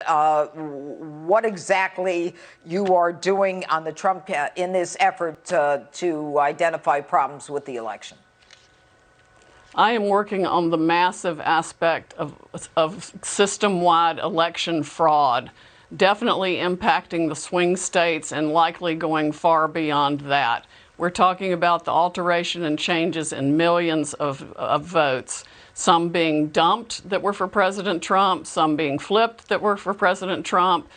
what exactly you are doing on the Trump in this effort to identify problems with the election. I am working on the massive aspect of system-wide election fraud, definitely impacting the swing states and likely going far beyond that. We're talking about the alteration and changes in millions of votes, some being dumped that were for President Trump, some being flipped that were for President Trump,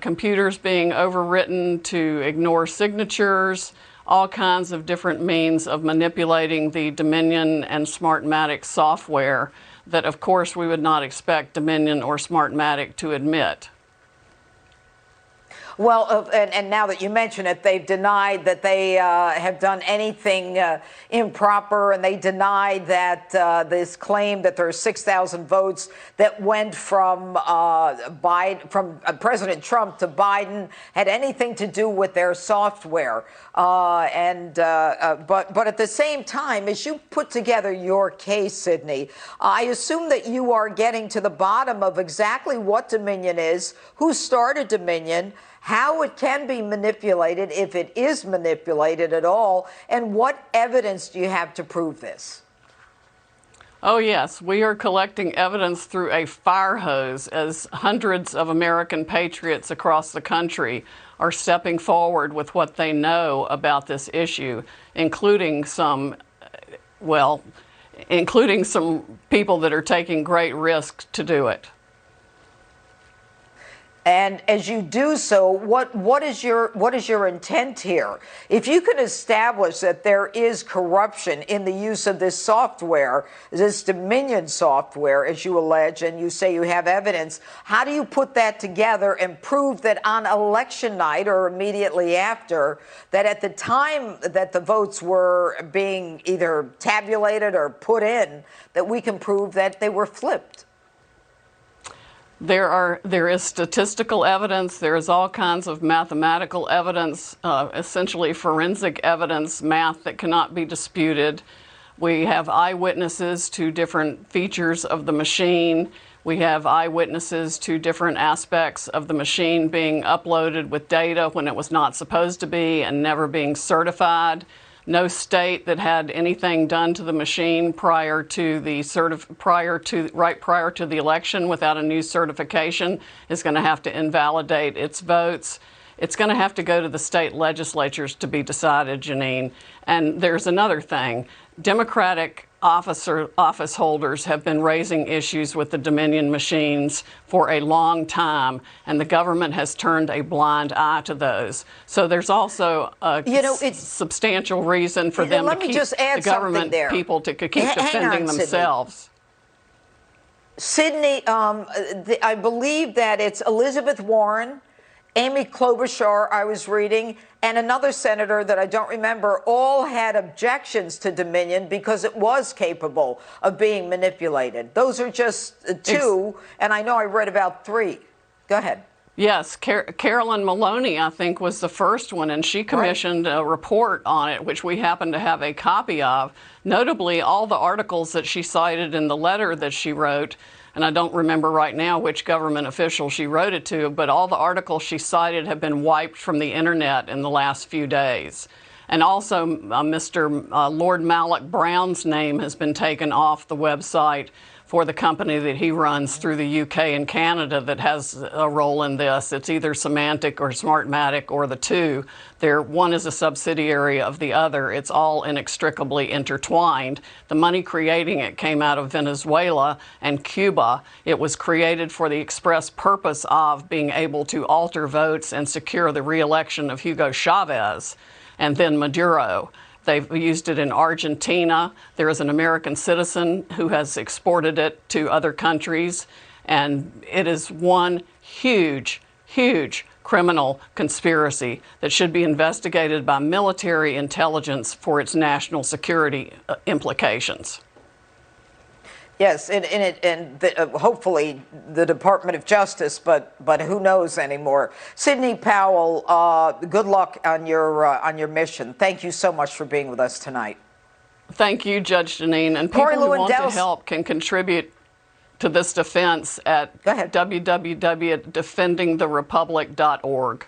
computers being overwritten to ignore signatures, all kinds of different means of manipulating the Dominion and Smartmatic software that, of course, we would not expect Dominion or Smartmatic to admit. Well, and now that you mention it, they've denied that they have done anything improper, and they denied that this claim that there are 6,000 votes that went from President Trump to Biden had anything to do with their software. But at the same time, as you put together your case, Sidney, I assume that you are getting to the bottom of exactly what Dominion is, who started Dominion, how it can be manipulated, if it is manipulated at all, and what evidence do you have to prove this? Oh, yes. We are collecting evidence through a fire hose as hundreds of American patriots across the country are stepping forward with what they know about this issue, including some people that are taking great risks to do it. And as you do so, what is your intent here? If you can establish that there is corruption in the use of this software, this Dominion software, as you allege, and you say you have evidence, how do you put that together and prove that on election night or immediately after, that at the time that the votes were being either tabulated or put in, that we can prove that they were flipped? There is statistical evidence. There is all kinds of mathematical evidence, essentially forensic evidence, math that cannot be disputed. We have eyewitnesses to different features of the machine. We have eyewitnesses to different aspects of the machine being uploaded with data when it was not supposed to be and never being certified. No state that had anything done to the machine prior to the election without a new certification is going to have to invalidate its votes. It's going to have to go to the state legislatures to be decided, Jeanine. And there's another thing. Democratic office holders have been raising issues with the Dominion machines for a long time, and the government has turned a blind eye to those. So there's also a substantial reason for them to keep the government people to keep defending themselves. Sidney, I believe that it's Elizabeth Warren, Amy Klobuchar, I was reading, and another senator that I don't remember, all had objections to Dominion because it was capable of being manipulated. Those are just two, and I know I read about three. Go ahead. Yes, Carolyn Maloney, I think, was the first one, and she commissioned a report on it, which we happen to have a copy of. Notably, all the articles that she cited in the letter that she wrote, and I don't remember right now which government official she wrote it to, but all the articles she cited have been wiped from the internet in the last few days. And also, Lord Malloch Brown's name has been taken off the website for the company that he runs through the UK and Canada that has a role in this. It's either Symantec or Smartmatic or the two. One is a subsidiary of the other. It's all inextricably intertwined. The money creating it came out of Venezuela and Cuba. It was created for the express purpose of being able to alter votes and secure the re-election of Hugo Chavez and then Maduro. They've used it in Argentina. There is an American citizen who has exported it to other countries. And it is one huge, huge criminal conspiracy that should be investigated by military intelligence for its national security implications. Yes, hopefully the Department of Justice, but who knows anymore. Sidney Powell, good luck on your mission. Thank you so much for being with us tonight. Thank you, Judge Jeanine. And people who want to help can contribute to this defense at Go ahead. www.defendingtherepublic.org.